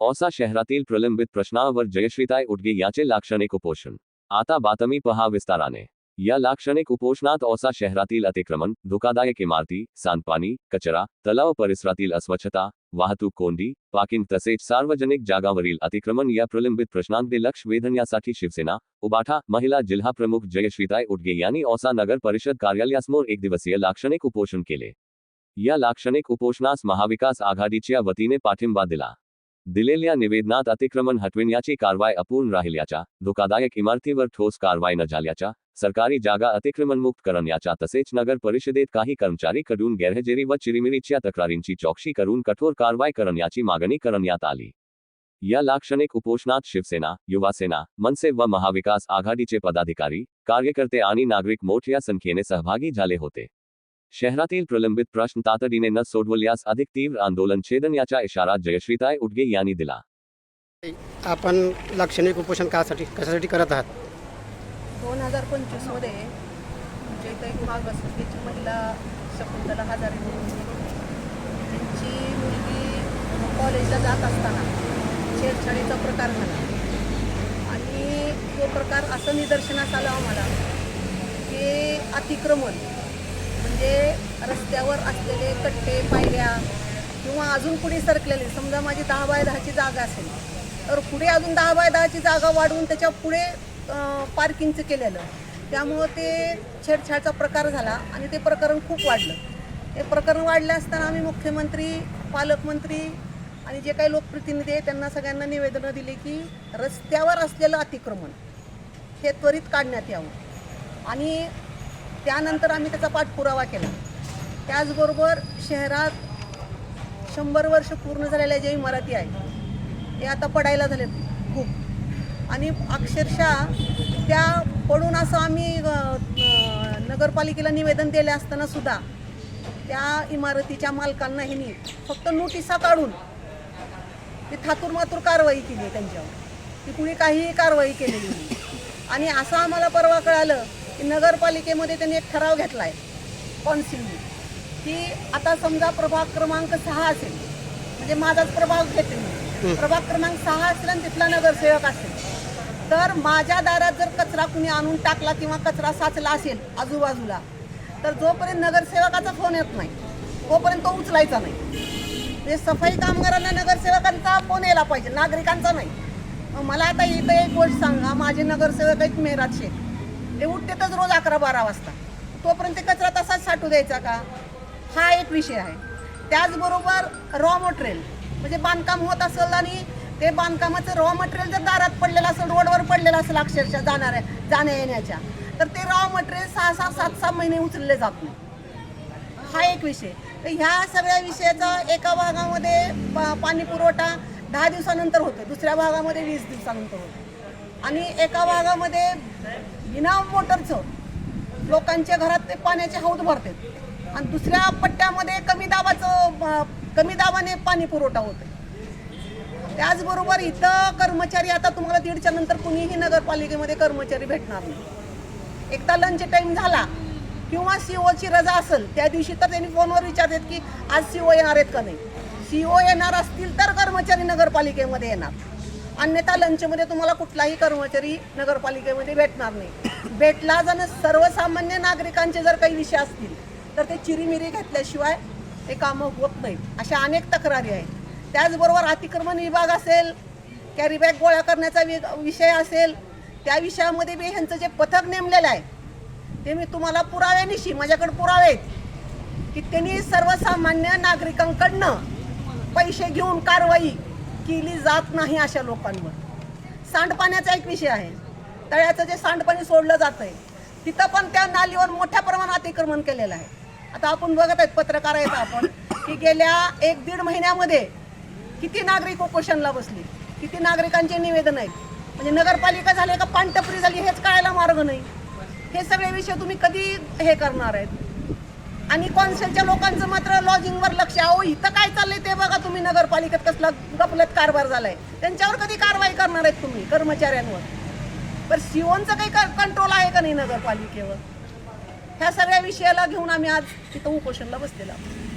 औसा शहरातील प्रलंबित प्रश्नांवर जयश्रीताई उटगे याचे लाक्षणिक उपोषण। आता बातमी पहा विस्ताराने। या लाक्षणिक उपोषणात औसा शहरातील अतिक्रमण, धोकादायक इमारती, सांडपाणी, कचरा, तलाव परिसरातील अस्वच्छता, वाहतूक कोंडी, पार्किंग तसेच सार्वजनिक जागांवरील अतिक्रमण या प्रलंबित प्रश्नांकडे लक्ष वेधण्यासाठी शिवसेना, उबाठा महिला जिल्हा प्रमुख जयश्रीताई उटगे यांनी औसा नगर परिषद कार्यालयासमोर एकदिवसीय लाक्षणिक उपोषण केले। या लाक्षणिक उपोषणास महाविकास आघाडीच्या वतीने पाठिंबा दिला। दिलेल्या निवेदनात अतिक्रमण हटविण्याची कारवाई अपूर्ण राहिल्याच्या, धोकादायक इमारतीवर ठोस कारवाई न झाल्याच्या, सरकारी जागा अतिक्रमणमुक्त करण्याच्या तसेच नगर परिषदेत काही कर्मचारी कडून गैरहजेरी व चिरीमिरीच्या तक्रारींची चौकशी करून कठोर कारवाई करण्याची मागणी करण्यात आली। या लाक्षणिक उपोषणात शिवसेना, युवासेना, मनसे व महाविकास आघाडीचे पदाधिकारी, कार्यकर्ते आणि नागरिक मोठ्या संख्येने सहभागी झाले होते। शहरातील प्रलंबित प्रश्न तातडीने न सोडवल्यास अधिक तीव्र आंदोलन छेडण्याचा इशारा जयश्रीताई उटगे यांनी दिला। आपण लाक्षणिक उपोषण कशासाठी करत आहात? 2025 मध्ये जे काही मागासवर्गीय महिला शकुंतला हजारे त्यांची मुलगी कॉलेजला जात असताना छेडछाडीचा प्रकार झाला आणि तो प्रकार असं निदर्शनास आलं आम्हाला की अतिक्रमण म्हणजे रस्त्यावर असलेले कट्टे, पायऱ्या किंवा अजून पुढे सरकलेले, समजा माझी 10 बाय 10ची जागा असेल तर पुढे अजून 10 बाय 10ची जागा वाढवून त्याच्या पुढे पार्किंगचं केलेलं, त्यामुळं ते छेडछाडचा प्रकार झाला आणि ते प्रकरण खूप वाढलं। हे प्रकरण वाढलं असताना आम्ही मुख्यमंत्री, पालकमंत्री आणि जे काही लोकप्रतिनिधी आहेत त्यांना सगळ्यांना निवेदनं दिली की रस्त्यावर असलेलं अतिक्रमण हे त्वरित काढण्यात यावं आणि त्यानंतर आम्ही त्याचा पाठपुरावा केला। त्याचबरोबर शहरात 100 वर्ष पूर्ण झालेल्या ज्या इमारती आहेत ते आता पडायला झालेत खूप आणि अक्षरशः त्या पडून असं आम्ही नगरपालिकेला निवेदन दिले असताना सुद्धा त्या इमारतीच्या मालकांना ह्यांनी फक्त नोटिसा काढून ती थातूरमातूर कारवाई केली त्यांच्यावर, ती कुणी काहीही कारवाई केलेली नाही। आणि असं आम्हाला परवा कळालं की नगरपालिकेमध्ये त्यांनी एक ठराव घेतला आहे कौन्सिलने की आता समजा प्रभाग क्रमांक 6 असेल, म्हणजे माझाच प्रभाग घेते मी, प्रभाग क्रमांक 6 असेल आणि तिथला नगरसेवक असेल तर माझ्या दारात जर कचरा कुणी आणून टाकला किंवा कचरा साचला असेल आजूबाजूला तर जोपर्यंत नगरसेवकाचा फोन येत नाही तोपर्यंत तो उचलायचा नाही। म्हणजे सफाई कामगारांना नगरसेवकांचा फोन यायला पाहिजे, नागरिकांचा नाही। मला आता इथं एक गोष्ट सांगा, माझे नगरसेवक आहेत मेहराज शेख, ते उठतेतच रोज 11-12 वाजता, तोपर्यंत कचरा तसाच साठू द्यायचा का? हा एक विषय आहे। त्याचबरोबर रॉ मटेरियल म्हणजे बांधकाम होत असेल आणि ते बांधकामाचं रॉ मटेरियल जर दारात पडलेलं असेल, रोडवर पडलेलं असेल अक्षरशः जाण्या येण्याच्या, तर ते रॉ मटेरियल 6-6, 7-6 महिने उचलले जात नाही। हा एक विषय। तर ह्या सगळ्या विषयाचा एका भागामध्ये पाणी पुरवठा 10 दिवसानंतर होतो, दुसऱ्या भागामध्ये 20 दिवसानंतर होतो आणि एका भागामध्ये बिना मोटरचं लोकांच्या घरात ते पाण्याचे हौद भरतात आणि दुसऱ्या पट्ट्यामध्ये कमी दाबाने पाणी पुरवठा होतो। त्याचबरोबर इथं कर्मचारी आता तुम्हाला 1:30च्या नंतर कुणीही नगरपालिकेमध्ये कर्मचारी भेटणार नाही। एकदा लंच टाईम झाला किंवा सीओची रजा असेल त्या दिवशी तर त्यांनी फोनवर विचारतात की आज सीओ येणार आहेत का नाही। सीओ येणार असतील तर कर्मचारी नगरपालिकेमध्ये येणार, अन्यथा लंचमध्ये तुम्हाला कुठलाही कर्मचारी नगरपालिकेमध्ये भेटणार नाही। भेटला जाणं सर्वसामान्य नागरिकांचे जर काही विषय असतील तर ते चिरीमिरी घेतल्याशिवाय ते कामं होत नाहीत, अशा अनेक तक्रारी आहेत। त्याचबरोबर अतिक्रमण विभाग असेल, कॅरीबॅग गोळा करण्याचा विषय असेल, त्या विषयामध्ये मी ह्यांचं जे पथक नेमलेलं आहे ते मी तुम्हाला पुराव्यानिशी, माझ्याकडे पुरावे आहेत की त्यांनी सर्वसामान्य नागरिकांकडनं पैसे घेऊन कारवाई केली जात नाही अशा लोकांवर। सांडपाण्याचा एक विषय आहे, तळ्याचं जे सांडपाणी सोडलं जातं आहे तिथं पण त्या नालीवर मोठ्या प्रमाणात अतिक्रमण केलेलं आहे। आता आपण बघत आहेत, पत्रकार आहेत आपण, की गेल्या 1-1.5 महिन्यामध्ये किती नागरिक उपोषणला बसले, किती नागरिकांचे निवेदन आहेत। म्हणजे नगरपालिका झाली का पानटपरी झाली हेच कळायला मार्ग नाही। हे सगळे विषय तुम्ही कधी हे करणार आहेत? आणि कौन्सिलच्या लोकांचं मात्र लॉजिंगवर लक्ष, अहो इथं काय चाललंय ते बघा तुम्ही, नगरपालिकेत कसला गफलत कारभार झालाय, त्यांच्यावर कधी कारवाई करणार आहेत तुम्ही कर्मचाऱ्यांवर? पण सीओनचं काही कंट्रोल आहे का नाही नगरपालिकेवर? ह्या सगळ्या विषयाला घेऊन आम्ही आज तिथं उपोषणला बसलेलो आहोत।